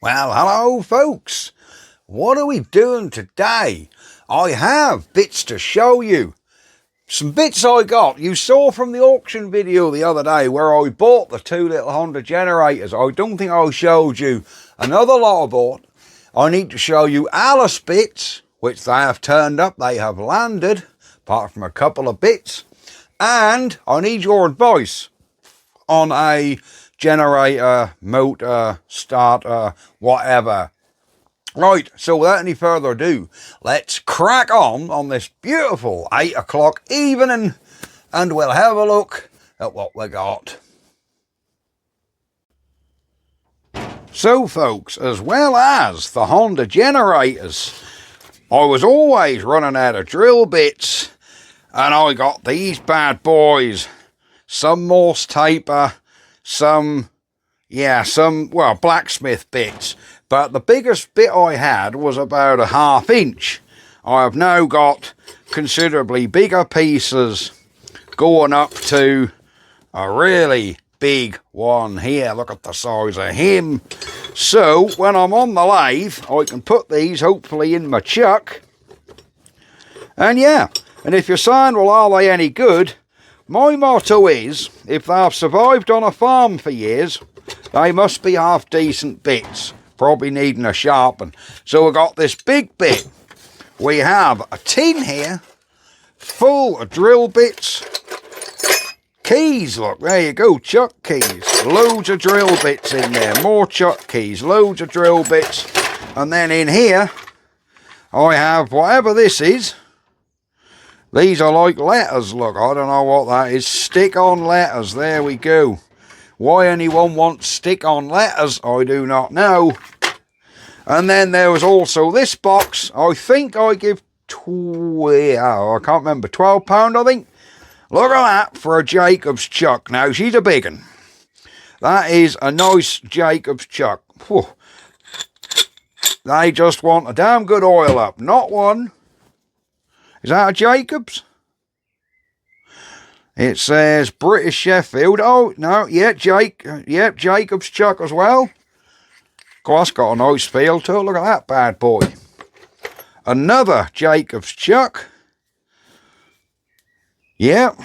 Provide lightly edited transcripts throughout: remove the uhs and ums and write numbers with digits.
Well, hello folks. What are we doing today? I have bits to show you. Some bits I got. You saw from the auction video the other day where I bought the two little Honda generators. I don't think I showed you another lot I bought. I need to show you Allis bits, which they have turned up. They have landed, apart from a couple of bits. And I need your advice on a generator, motor, starter, whatever. Right, so without any further ado, let's crack on this beautiful 8 o'clock evening and we'll have a look at what we got. So folks, as well as the Honda generators, I was always running out of drill bits and I got these bad boys. Some Morse taper, some blacksmith bits. But the biggest bit I had was about a 1/2 inch. I have now got considerably bigger pieces going up to a really big one here. Look at the size of him. So when I'm on the lathe, I can put these hopefully in my chuck. And yeah, and if you're saying, well, are they any good? My motto is, if they've survived on a farm for years, they must be half decent bits, probably needing a sharpen. So we've got this big bit. We have a tin here, full of drill bits. Keys, look, there you go, chuck keys. Loads of drill bits in there, more chuck keys, loads of drill bits. And then in here, I have whatever this is. These are like letters, look, I don't know what that is. Stick-on letters, there we go. Why anyone wants stick-on letters, I do not know. And then there was also this box. I think I give, I can't remember, £12 I think. Look at that for a Jacob's chuck. Now, she's a big one. That is a nice Jacob's chuck. Whew. They just want a damn good oil up, not one. Is that a Jacobs? It says British Sheffield. Oh, no, yeah, Jacobs chuck as well. Of course, got a nice feel to it. Look at that bad boy. Another Jacobs chuck. Yep.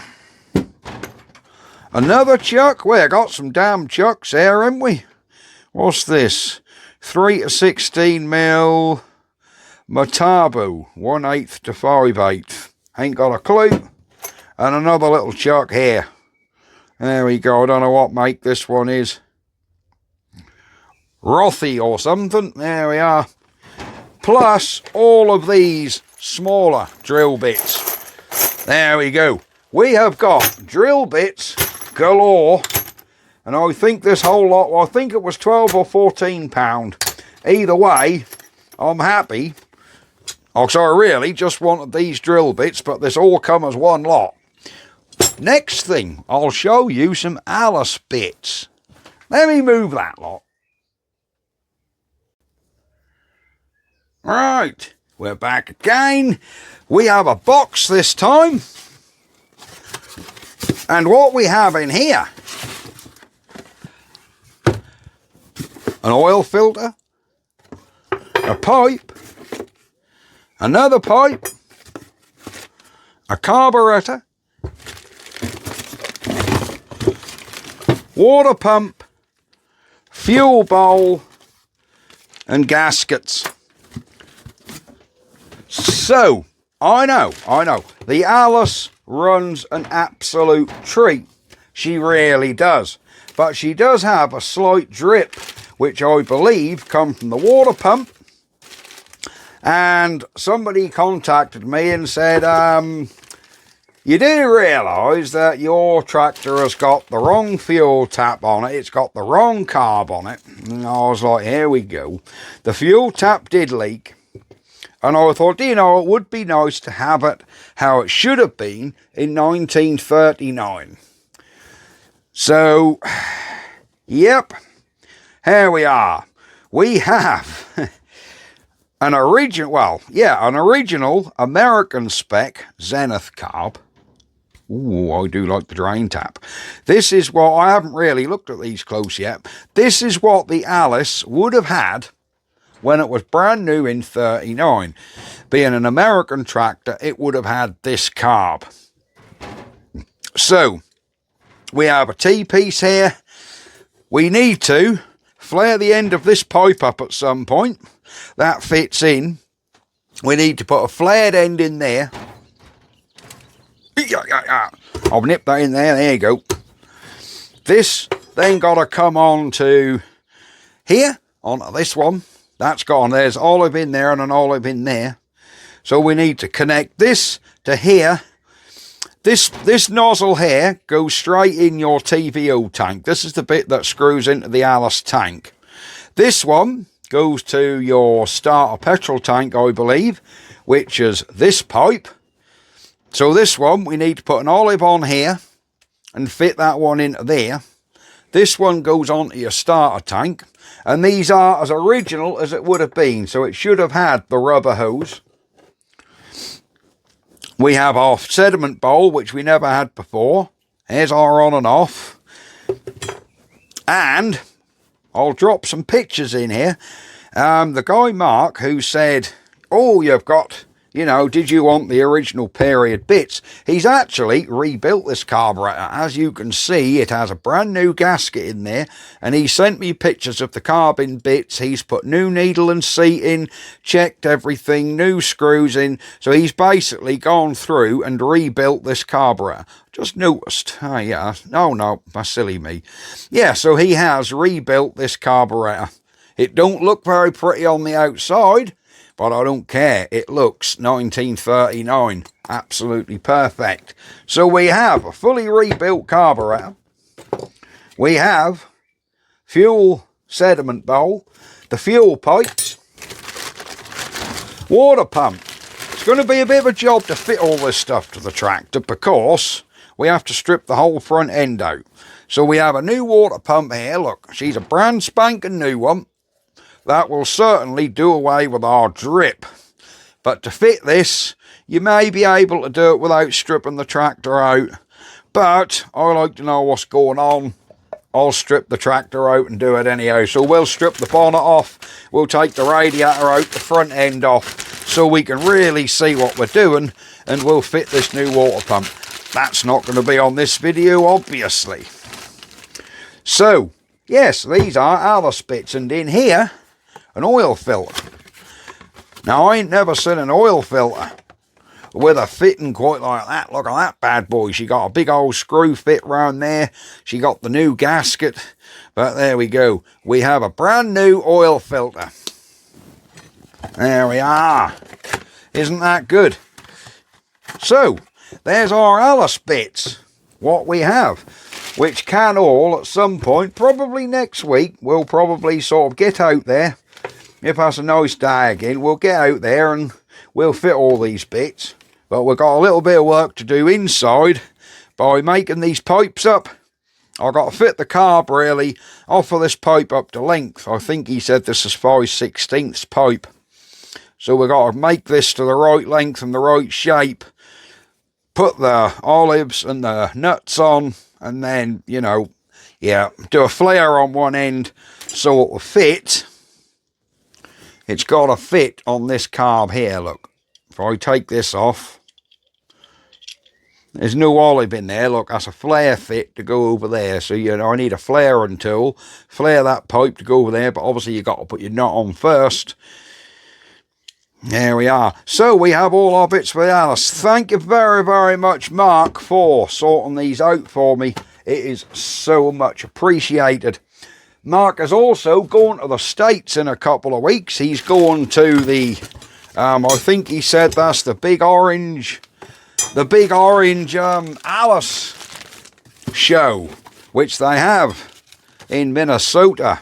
Another chuck. Well, got some damn chucks there, haven't we? What's this? 3 to 16 mil. Matabu, 1/8 to 5/8. Ain't got a clue. And another little chuck here. There we go. I don't know what make this one is. Rothy or something. There we are. Plus all of these smaller drill bits. There we go. We have got drill bits galore. And I think this whole lot, well, I think it was £12 or £14. Either way, I'm happy. Oh, so I really just wanted these drill bits, but this all come as one lot. Next thing, I'll show you some Allis bits. Let me move that lot. Right, we're back again. We have a box this time. And what we have in here, an oil filter, a pipe, another pipe, a carburetor, water pump, fuel bowl, and gaskets. So, I know, the Allis runs an absolute treat. She really does. But she does have a slight drip, which I believe come from the water pump. And somebody contacted me and said, you do realise that your tractor has got the wrong fuel tap on it. It's got the wrong carb on it. And I was like, here we go. The fuel tap did leak. And I thought, you know, it would be nice to have it how it should have been in 1939. So, yep, here we are. We have an original American spec Zenith carb. Ooh, I do like the drain tap. This is what, I haven't really looked at these close yet. This is what the Allis would have had when it was brand new in 39. Being an American tractor, it would have had this carb. So, we have a T-piece here. We need to flare the end of this pipe up at some point. That fits in. We need to put a flared end in there. I'll nip that in there. There you go. This then got to come on to here, onto this one. That's gone. There's olive in there and an olive in there. So we need to connect this to here. This nozzle here goes straight in your TVO tank. This is the bit that screws into the Allis tank. This one goes to your starter petrol tank, I believe, which is this pipe. So this one, we need to put an olive on here and fit that one into there. This one goes onto your starter tank. And these are as original as it would have been. So it should have had the rubber hose. We have our sediment bowl, which we never had before. Here's our on and off. And I'll drop some pictures in here. The guy Mark, who said, oh, you've got, you know, did you want the original period bits? He's actually rebuilt this carburetor. As you can see, it has a brand new gasket in there, and he sent me pictures of the carbon bits. He's put new needle and seat in, checked everything, new screws in. So he's basically gone through and rebuilt this carburetor. Just noticed. Oh, yeah. No, that's silly me. Yeah, so he has rebuilt this carburetor. It don't look very pretty on the outside, but I don't care. It looks 1939. Absolutely perfect. So we have a fully rebuilt carburetor. We have fuel sediment bowl, the fuel pipes, water pump. It's going to be a bit of a job to fit all this stuff to the tractor because we have to strip the whole front end out. So we have a new water pump here. Look, she's a brand spanking new one. That will certainly do away with our drip. But to fit this, you may be able to do it without stripping the tractor out. But I like to know what's going on. I'll strip the tractor out and do it anyhow. So we'll strip the bonnet off. We'll take the radiator out, the front end off, so we can really see what we're doing. And we'll fit this new water pump. That's not going to be on this video, obviously. So, yes, these are Allis bits. And in here, an oil filter. Now, I ain't never seen an oil filter with a fitting quite like that. Look at that bad boy. She got a big old screw fit round there. She got the new gasket. But there we go. We have a brand new oil filter. There we are. Isn't that good? So, there's our Allis bits. What we have. Which can all, at some point, probably next week, we'll probably sort of get out there. If that's a nice day again, we'll get out there and we'll fit all these bits. But we've got a little bit of work to do inside by making these pipes up. I've got to fit the carb really off of this pipe up to length. I think he said this is 5/16 pipe. So we've got to make this to the right length and the right shape. Put the olives and the nuts on and then, you know, yeah, do a flare on one end so it will fit. It's got to fit on this carb here, look. If I take this off, there's no olive in there. Look, that's a flare fit to go over there. So, you know, I need a flaring tool, flare that pipe to go over there. But obviously, you've got to put your nut on first. There we are. So, we have all our bits for the Allis. Thank you very, very much, Mark, for sorting these out for me. It is so much appreciated. Mark is also going to the States in a couple of weeks. He's going to the, I think he said that's the big orange Allis show, which they have in Minnesota.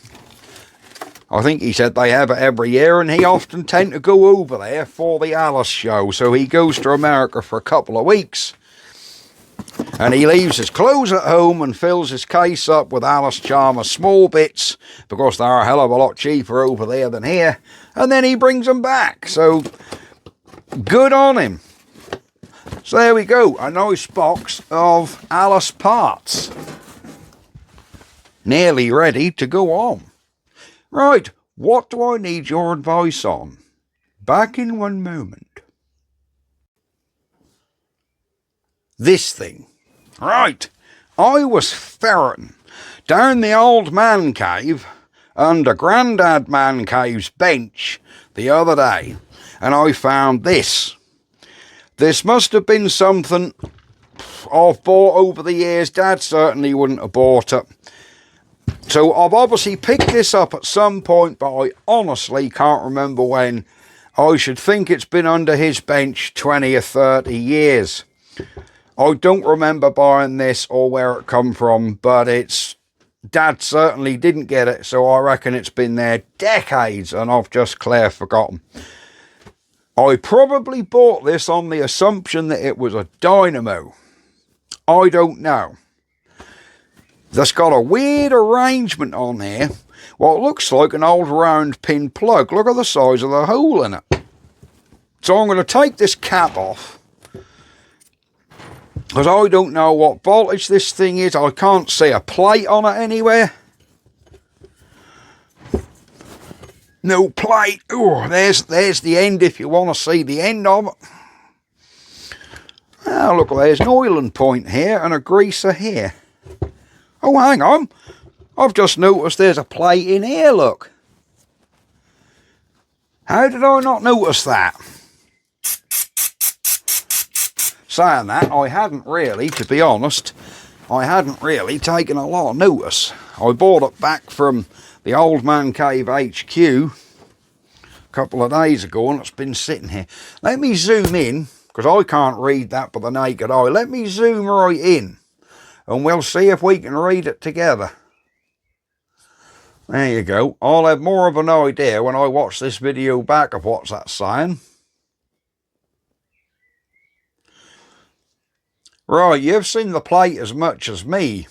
I think he said they have it every year, and he often tend to go over there for the Allis show. So he goes to America for a couple of weeks. And he leaves his clothes at home and fills his case up with Allis Chalmers small bits because they're a hell of a lot cheaper over there than here. And then he brings them back. So, good on him. So there we go, a nice box of Allis parts. Nearly ready to go on. Right, what do I need your advice on? Back in one moment. This thing. Right, I was ferreting down the old man cave under Grandad Man Cave's bench the other day, and I found this. This must have been something I've bought over the years. Dad certainly wouldn't have bought it. So I've obviously picked this up at some point, but I honestly can't remember when. I should think it's been under his bench 20 or 30 years. I don't remember buying this or where it come from, but Dad certainly didn't get it, so I reckon it's been there decades and I've just clear forgotten. I probably bought this on the assumption that it was a dynamo. I don't know. That's got a weird arrangement on here. What looks like an old round pin plug. Look at the size of the hole in it. So I'm going to take this cap off, because I don't know what voltage this thing is. I can't see a plate on it anywhere. No plate. Oh, there's the end if you want to see the end of it. Oh, look, there's an oiling point here and a greaser here. Oh, hang on. I've just noticed there's a plate in here, look. How did I not notice that? Saying that, I hadn't really, to be honest, I hadn't really taken a lot of notice. I bought it back from the Old Man Cave HQ a couple of days ago, and it's been sitting here. Let me zoom in, because I can't read that with the naked eye. Let me zoom right in, and we'll see if we can read it together. There you go. I'll have more of an idea when I watch this video back of what's that saying. Right, you've seen the plate as much as me.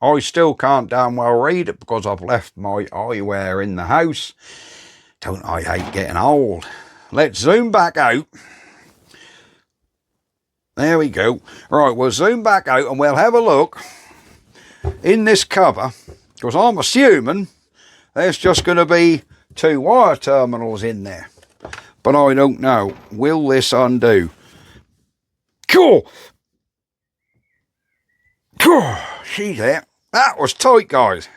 I still can't damn well read it because I've left my eyewear in the house. Don't I hate getting old? Let's zoom back out. There we go. Right, we'll zoom back out and we'll have a look in this cover, because I'm assuming there's just going to be 2 wire terminals in there. But I don't know. Will this undo? Cool! See there? That was tight, guys.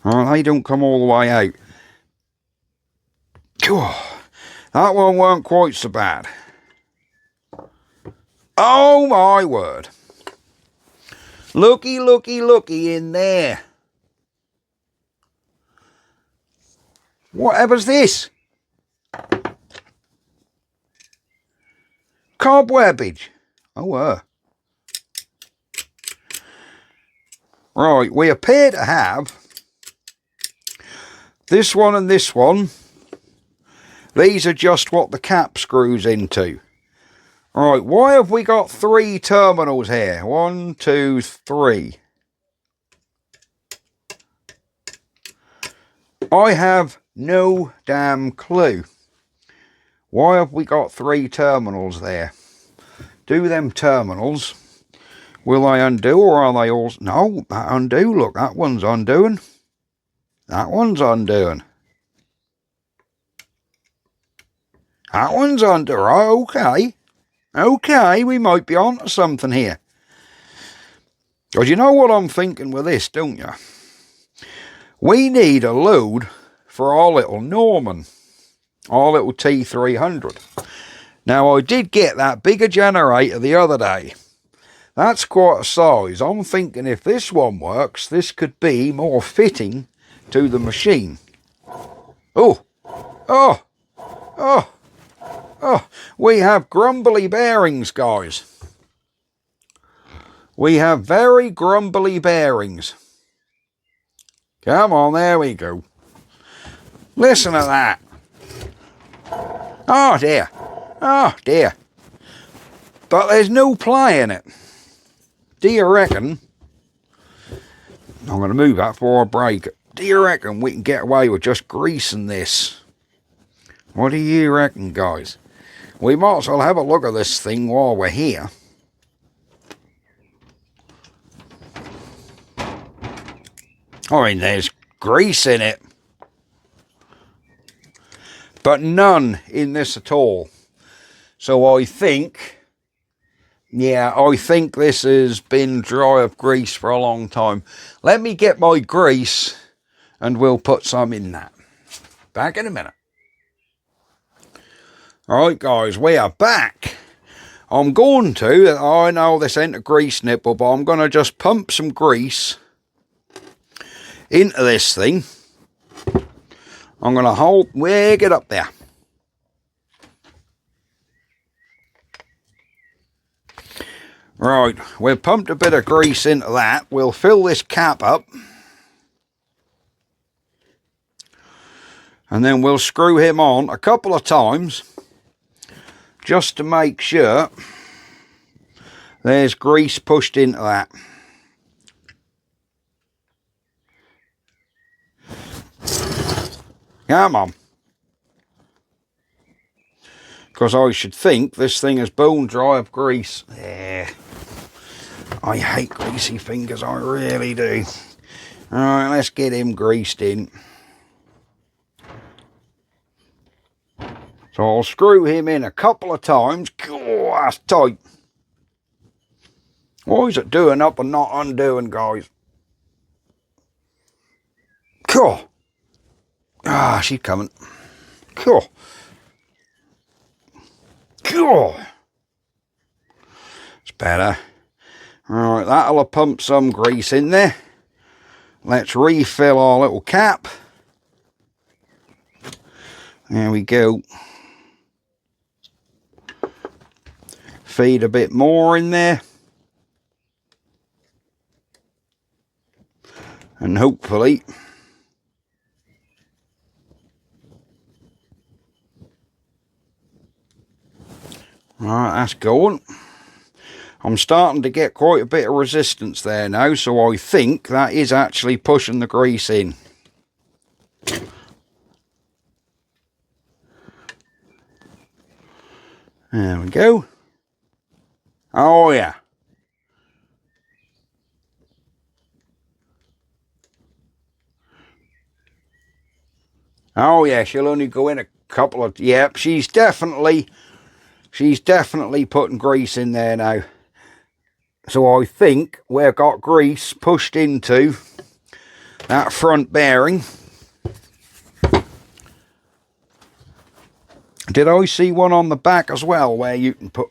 Oh, they don't come all the way out. That one weren't quite so bad. Oh my word. Looky, looky, looky in there. Whatever's this? Cobwebbage. Oh, Right, we appear to have this one and this one. These are just what the cap screws into. Right, why have we got 3 terminals here? 1, 2, 3. I have no damn clue. Why have we got 3 terminals there? Do them terminals, will they undo, or are they all... No, that undo, look, that one's undoing. That one's undoing. That one's under. Oh, okay. Okay, we might be on to something here. Because you know what I'm thinking with this, don't you? We need a load for our little Norman. Our little T300. Now, I did get that bigger generator the other day. That's quite a size. I'm thinking if this one works, this could be more fitting to the machine. Oh, oh, oh, oh. We have grumbly bearings, guys. We have very grumbly bearings. Come on, there we go. Listen to that. Oh dear. Oh dear. But there's no play in it. Do you reckon... I'm going to move that before I break it. Do you reckon we can get away with just greasing this What do you reckon, guys? We might as well have a look at this thing while we're here. I mean, there's grease in it, but none in this at all. So I think, yeah, I think this has been dry of grease for a long time. Let me get my grease and we'll put some in that. Back in a minute. Alright guys, we are back. I'm going to, I know this ain't a grease nipple, but I'm going to just pump some grease into this thing. I'm going to wig it up there. Right, we've pumped a bit of grease into that. We'll fill this cap up. And then we'll screw him on a couple of times, just to make sure there's grease pushed into that. Come on. Because I should think this thing is bone dry of grease. Yeah. I hate greasy fingers, I really do. Alright, let's get him greased in. So I'll screw him in a couple of times. Oh, that's tight. Why is it doing up and not undoing, guys? Cool. Ah, she's coming. Cool. Cool. It's better. Right, that'll have pumped some grease in there. Let's refill our little cap. There we go. Feed a bit more in there. And hopefully right, that's going. I'm starting to get quite a bit of resistance there now, so I think that is actually pushing the grease in. There we go. Oh yeah. Oh yeah, she'll only go in a couple of, yep, she's definitely putting grease in there now. So I think we've got grease pushed into that front bearing. Did I see one on the back as well where you can put,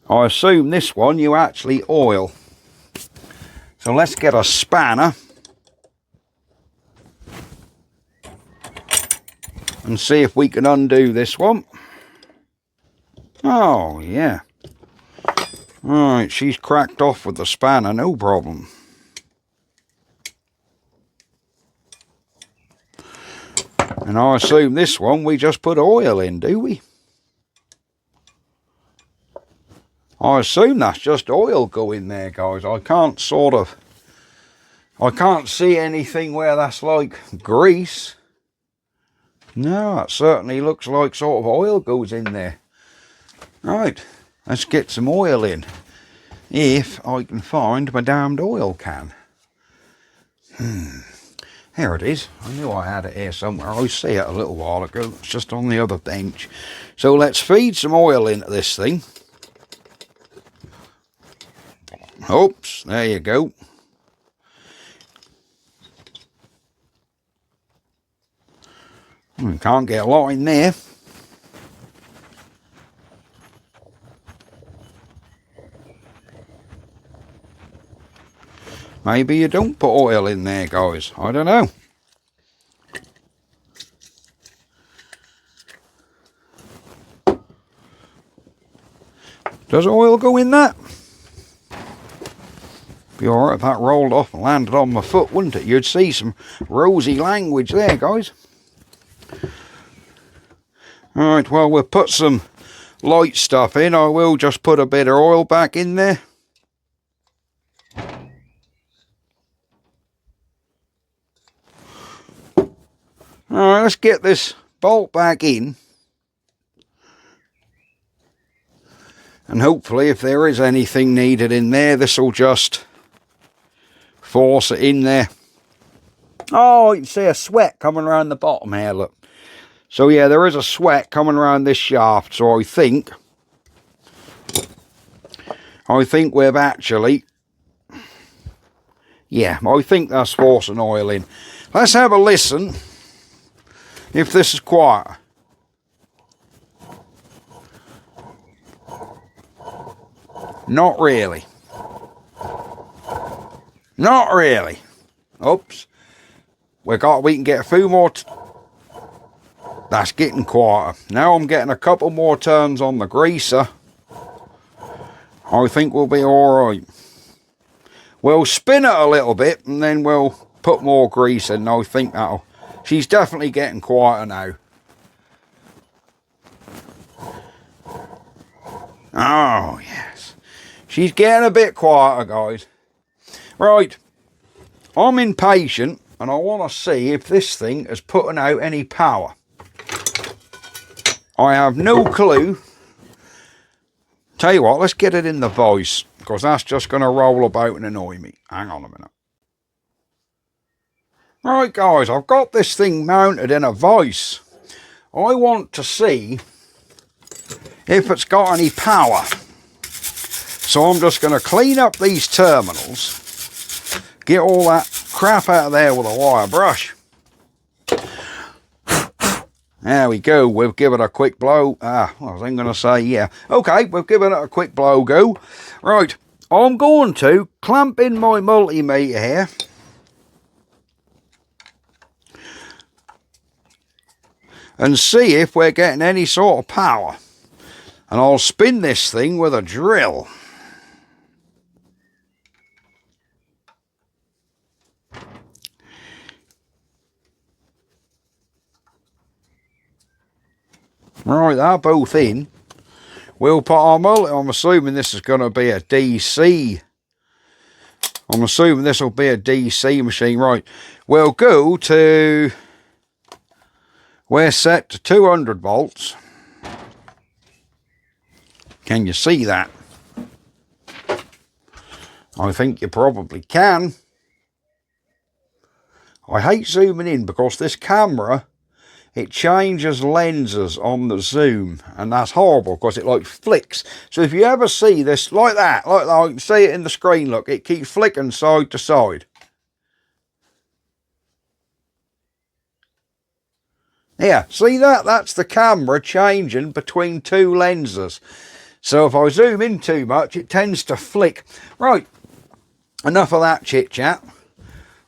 I assume this one you actually oil. So let's get a spanner and see if we can undo this one. Oh yeah. Alright, she's cracked off with the spanner, no problem. And I assume this one we just put oil in, do we? I assume that's just oil going there, guys. I can't see anything where that's like grease. No, that certainly looks like sort of oil goes in there. Right, let's get some oil in. If I can find my damned oil can. Here it is. I knew I had it here somewhere. I see it a little while ago. It's just on the other bench. So let's feed some oil into this thing. Oops, there you go. Can't get a lot in there. Maybe you don't put oil in there, guys. I don't know. Does oil go in that? Be alright if that rolled off and landed on my foot, wouldn't it? You'd see some rosy language there, guys. Alright, well, we'll put some light stuff in. I will just put a bit of oil back in there. Alright, let's get this bolt back in. And hopefully if there is anything needed in there, this will just force it in there. Oh, you can see a sweat coming around the bottom here, look. So yeah, there is a sweat coming around this shaft. So I think we've actually, yeah, I think that's forcing oil in. Let's have a listen if this is quiet. Not really. Not really. Oops. We can get a few more. That's getting quieter. Now I'm getting a couple more turns on the greaser. I think we'll be alright. We'll spin it a little bit and then we'll put more grease in. I think that'll... She's definitely getting quieter now. Oh, yes. She's getting a bit quieter, guys. Right. I'm impatient and I want to see if this thing is putting out any power. I have no clue. Tell you what, let's get it in the voice, because that's just going to roll about and annoy me. Hang on a minute. Right, guys, I've got this thing mounted in a voice. I want to see if it's got any power. So I'm just going to clean up these terminals, get all that crap out of there with a wire brush. There we go. We've given it a quick blow. I was going to say, yeah. Okay, we've given it a quick blow go. Right, I'm going to clamp in my multimeter here. And see if we're getting any sort of power. And I'll spin this thing with a drill. Right, they're both in. We'll put our multi. I'm assuming this is going to be a DC. I'm assuming this will be a DC machine. Right, we'll go to... We're set to 200 volts. Can you see that? I think you probably can. I hate zooming in because this camera, it changes lenses on the zoom, and that's horrible because it like flicks. So if you ever see this like that, like you can see it in the screen, look, it keeps flicking side to side. Yeah, see that? That's the camera changing between two lenses. So if I zoom in too much, it tends to flick. Right, enough of that chit chat.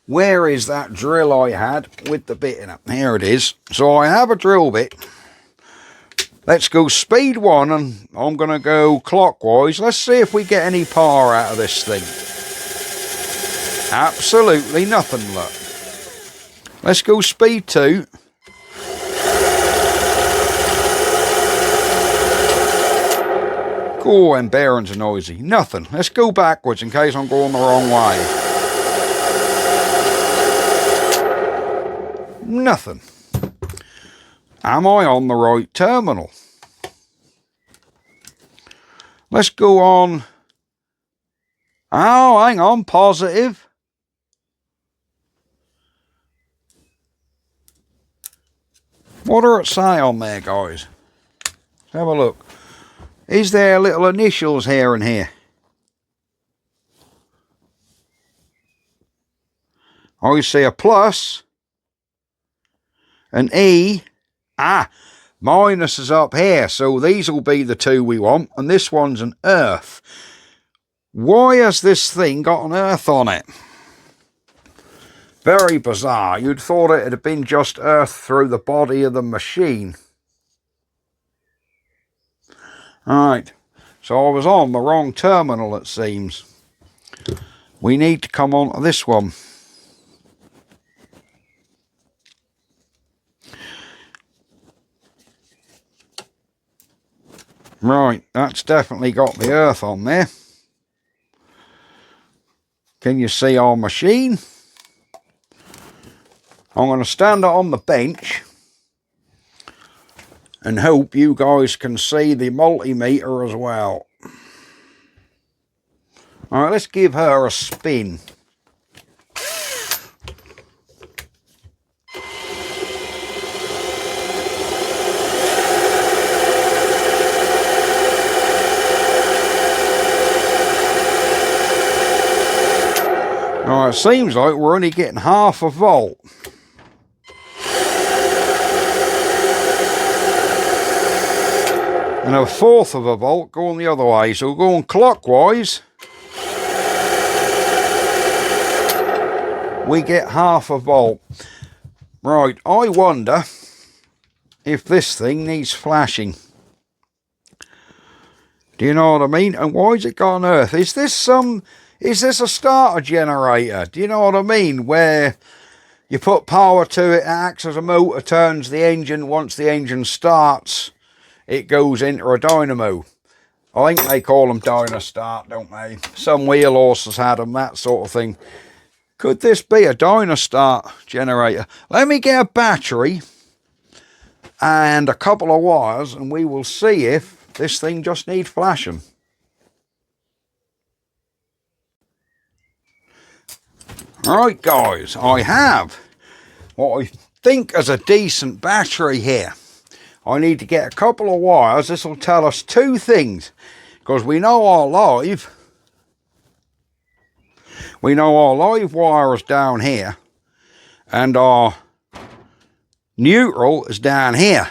Where is that drill I had with the bit in it? Here it is. So I have a drill bit. Let's go speed 1 and I'm going to go clockwise. Let's see if we get any power out of this thing. Absolutely nothing, look. Let's go speed 2. Oh, and bearings are noisy. Nothing. Let's go backwards in case I'm going the wrong way. Nothing. Am I on the right terminal? Let's go on. Oh, hang on. Positive. What does it say on there, guys? Let's have a look. Is there little initials here and here? I see a plus, an E. Minus is up here, so these will be the two we want, and this one's an earth. Why has this thing got an earth on it? Very bizarre. You'd thought it had been just earth through the body of the machine. Alright, so I was on the wrong terminal, it seems. We need to come on to this one. Right, that's definitely got the earth on there. Can you see our machine? I'm going to stand it on the bench. and hope you guys can see the multimeter as well. Alright, let's give her a spin. Now it seems like we're only getting half a volt. And a fourth of a volt going the other way. So going clockwise, we get half a volt. Right, I wonder if this thing needs flashing. Do you know what I mean? And why has it got on earth? Is this a starter generator? Do you know what I mean? Where you put power to it, it acts as a motor, turns the engine. Once the engine starts, it goes into a dynamo. I think they call them Dynastart, don't they? Some wheel horses had them, that sort of thing. Could this be a Dynastart generator? Let me get a battery and a couple of wires and we will see if this thing just needs flashing. Alright guys, I have what I think is a decent battery here. I need to get a couple of wires. This will tell us two things, because we know our live wire is down here and our neutral is down here.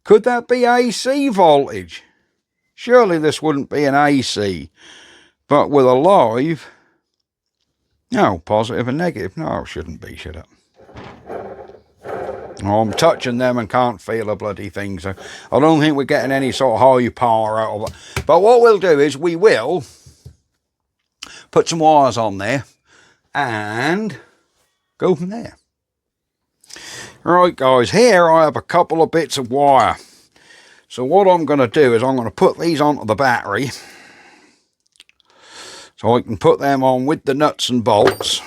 Could that be AC voltage? Surely this wouldn't be an AC, but with a live, no, positive and negative. No, it shouldn't be, should it? Oh, I'm touching them and can't feel a bloody thing, so I don't think we're getting any sort of high power out of it. But what we'll do is we will put some wires on there and go from there. Right guys, here I have a couple of bits of wire. So what I'm going to do is I'm going to put these onto the battery so I can put them on with the nuts and bolts,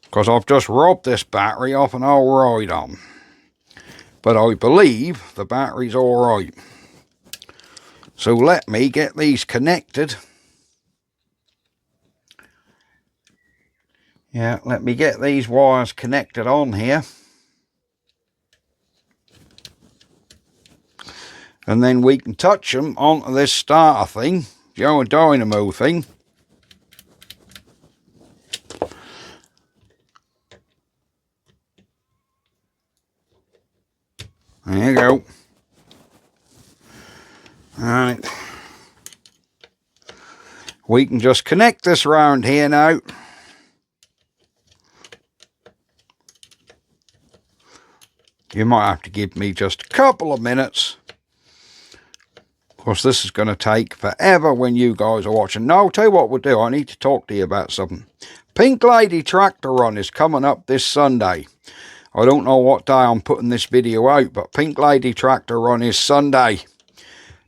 because I've just robbed this battery off an old ride-on. But I believe the battery's alright. So let me get these connected. Yeah, let me get these wires connected on here. And then we can touch them onto this starter thing, Joe Dynamo thing. There you go. Alright. We can just connect this round here now. You might have to give me just a couple of minutes. Of course, this is going to take forever when you guys are watching. Now, I'll tell you what we'll do. I need to talk to you about something. Pink Lady Tractor Run is coming up this Sunday. I don't know what day I'm putting this video out, but Pink Lady Tractor Run is Sunday.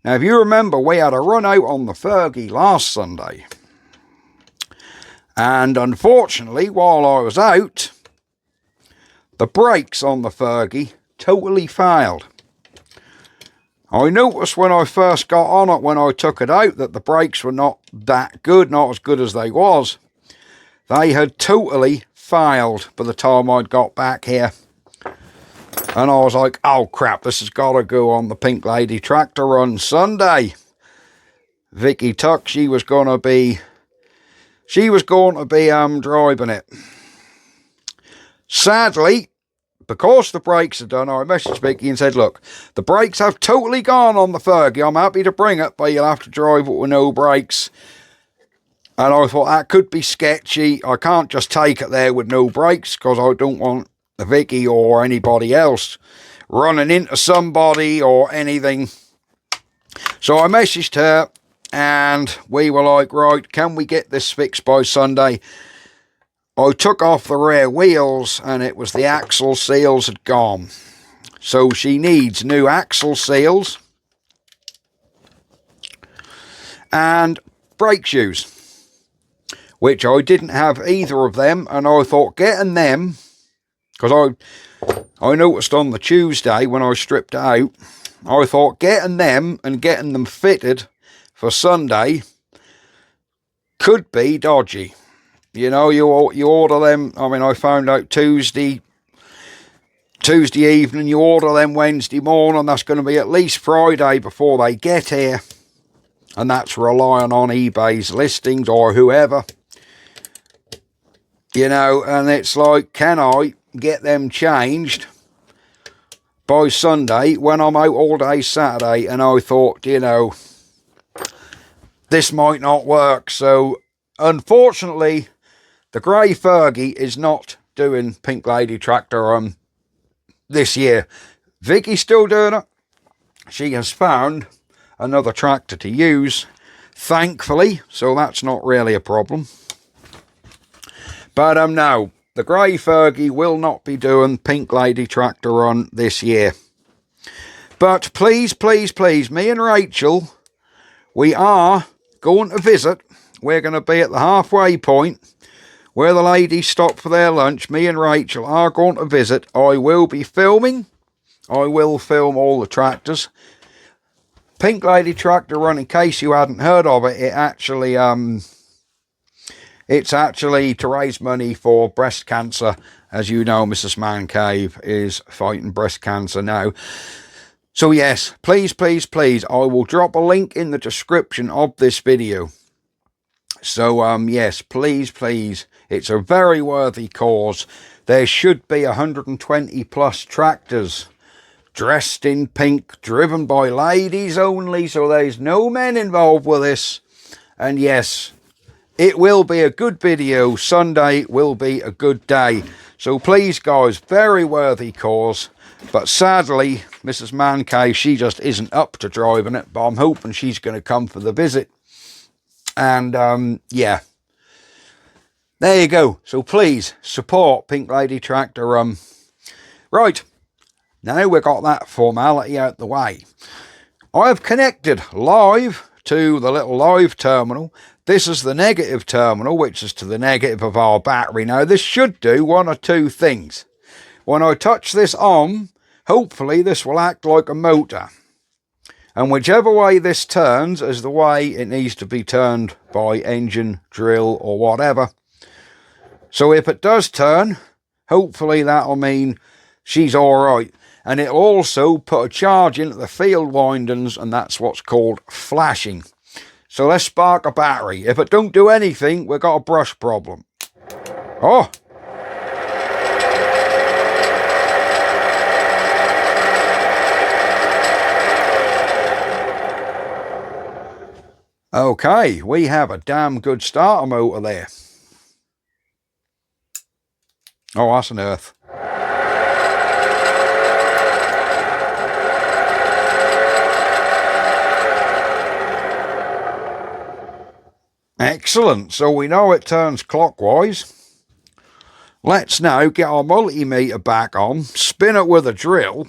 Now, if you remember, we had a run out on the Fergie last Sunday. And unfortunately, while I was out, the brakes on the Fergie totally failed. I noticed when I first got on it, when I took it out, that the brakes were not that good, not as good as they was. They had totally failed by the time I'd got back here. And I was like, oh crap, this has got to go on the Pink Lady Tractor Run Sunday. Vicky Tuck, she was going to be driving it. Sadly, because the brakes are done, I messaged Vicky and said, look, the brakes have totally gone on the Fergie. I'm happy to bring it, but you'll have to drive it with no brakes. And I thought that could be sketchy. I can't just take it there with no brakes, because I don't want Vicky or anybody else running into somebody or anything. So I messaged her and we were like, right, can we get this fixed by Sunday? I took off the rear wheels and it was the axle seals had gone. So she needs new axle seals and brake shoes, which I didn't have either of them. And I thought getting them, because I noticed on the Tuesday when I stripped it out, I thought getting them and getting them fitted for Sunday could be dodgy. You know, you order them, I mean, I found out Tuesday evening, you order them Wednesday morning, that's going to be at least Friday before they get here. And that's relying on eBay's listings or whoever. You know, and it's like, can I get them changed by Sunday when I'm out all day Saturday? And I thought, you know, this might not work. So, unfortunately, the Grey Fergie is not doing Pink Lady Tractor this year. Vicky's still doing it. She has found another tractor to use, thankfully, so that's not really a problem. But no, the Grey Fergie will not be doing Pink Lady Tractor Run this year. But please, please, please, me and Rachel, we are going to visit. We're going to be at the halfway point where the ladies stop for their lunch. Me and Rachel are going to visit. I will be filming. I will film all the tractors. Pink Lady Tractor Run, in case you hadn't heard of it, it's actually to raise money for breast cancer. As you know, Mrs. Man Cave is fighting breast cancer now. So yes, please, please, please, I will drop a link in the description of this video. So yes, please, please, it's a very worthy cause. There should be 120 plus tractors dressed in pink, driven by ladies only, so there's no men involved with this. And yes, it will be a good video. Sunday will be a good day. So please, guys, very worthy cause. But sadly, Mrs. Mancave, she just isn't up to driving it. But I'm hoping she's going to come for the visit. And, yeah. There you go. So please, support Pink Lady Tractor. Right. Now we've got that formality out the way. I have connected live to the little live terminal. This is the negative terminal, which is to the negative of our battery. Now, this should do one or two things. When I touch this on, hopefully this will act like a motor. And whichever way this turns is the way it needs to be turned by engine, drill, or whatever. So if it does turn, hopefully that'll mean she's all right. And it'll also put a charge into the field windings, and that's what's called flashing. So let's spark a battery. If it don't do anything, we've got a brush problem. Oh! Okay, we have a damn good starter motor there. Oh, that's an earth. Excellent, so we know it turns clockwise. Let's now get our multimeter back on, spin it with a drill,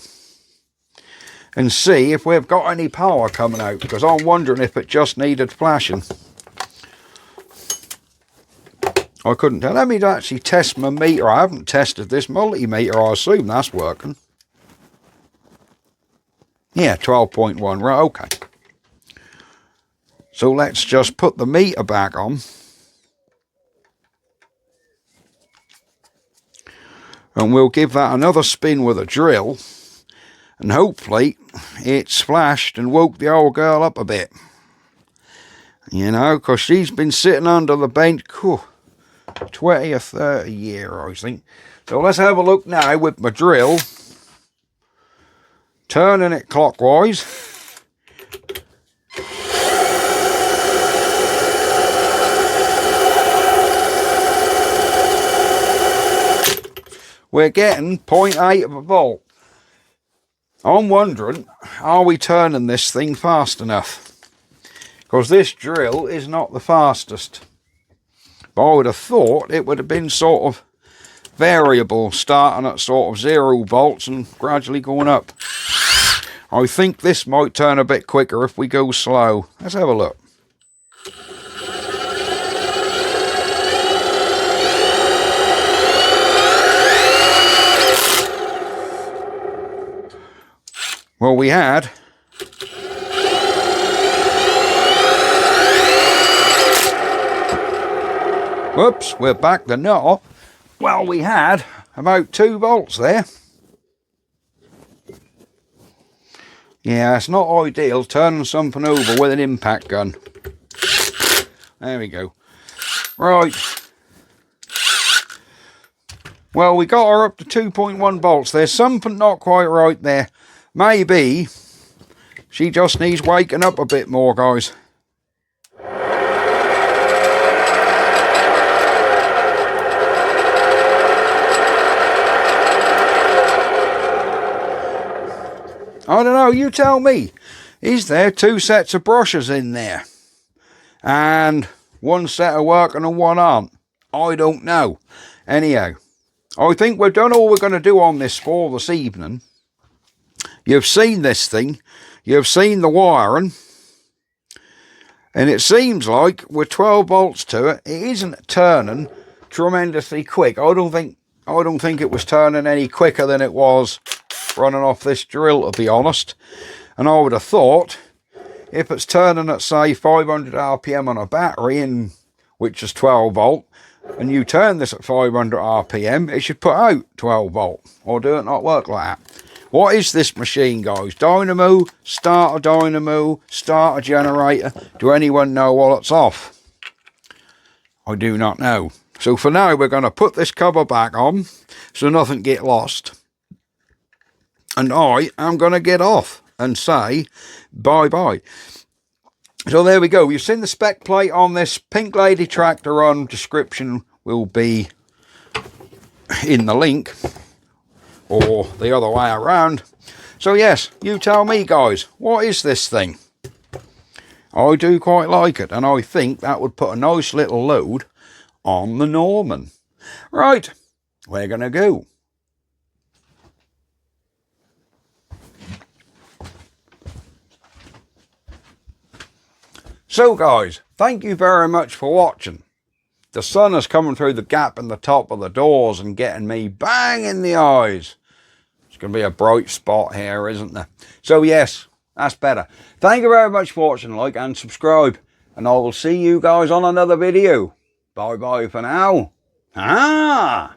and see if we've got any power coming out, because I'm wondering if it just needed flashing. I couldn't tell. Let me actually test my meter. I haven't tested this multimeter. I assume that's working. Yeah, 12.1, right, okay. So let's just put the meter back on. And we'll give that another spin with a drill. And hopefully it's flashed and woke the old girl up a bit. You know, because she's been sitting under the bench 20 or 30 years, I think. So let's have a look now with my drill. Turning it clockwise. We're getting 0.8 of a volt. I'm wondering, are we turning this thing fast enough? Because this drill is not the fastest. But I would have thought it would have been sort of variable, starting at sort of 0 volts and gradually going up. I think this might turn a bit quicker if we go slow. Let's have a look. Well, we had whoops, we're back the nut off. Well, we had about 2 volts there. Yeah, it's not ideal turning something over with an impact gun. There we go. Right. Well, we got her up to 2.1 volts. There's something not quite right there. Maybe she just needs waking up a bit more, guys. I don't know, you tell me. Is there 2 sets of brushes in there? And 1 set are working and 1 aren't? I don't know. Anyhow, I think we've done all we're going to do on this for this evening. You've seen this thing. You've seen the wiring. And it seems like with 12 volts to it, it isn't turning tremendously quick. I don't think it was turning any quicker than it was running off this drill, to be honest. And I would have thought if it's turning at, say, 500 RPM on a battery, which is 12 volt, and you turn this at 500 RPM, it should put out 12 volt. Or do it not work like that? What is this machine, guys? Dynamo, starter dynamo, starter generator. Do anyone know while it's off? I do not know. So for now, we're going to put this cover back on so nothing get lost. And I am going to get off and say bye-bye. So there we go. You've seen the spec plate on this Pink Lady tractor on. Description will be in the link. Or the other way around. So yes, you tell me, guys. What is this thing? I do quite like it. And I think that would put a nice little load on the Norman. Right. We're going to go. So guys, thank you very much for watching. The sun is coming through the gap in the top of the doors and getting me bang in the eyes. It's going to be a bright spot here, isn't there? So yes, that's better. Thank you very much for watching. Like and subscribe. And I will see you guys on another video. Bye bye for now. Ah!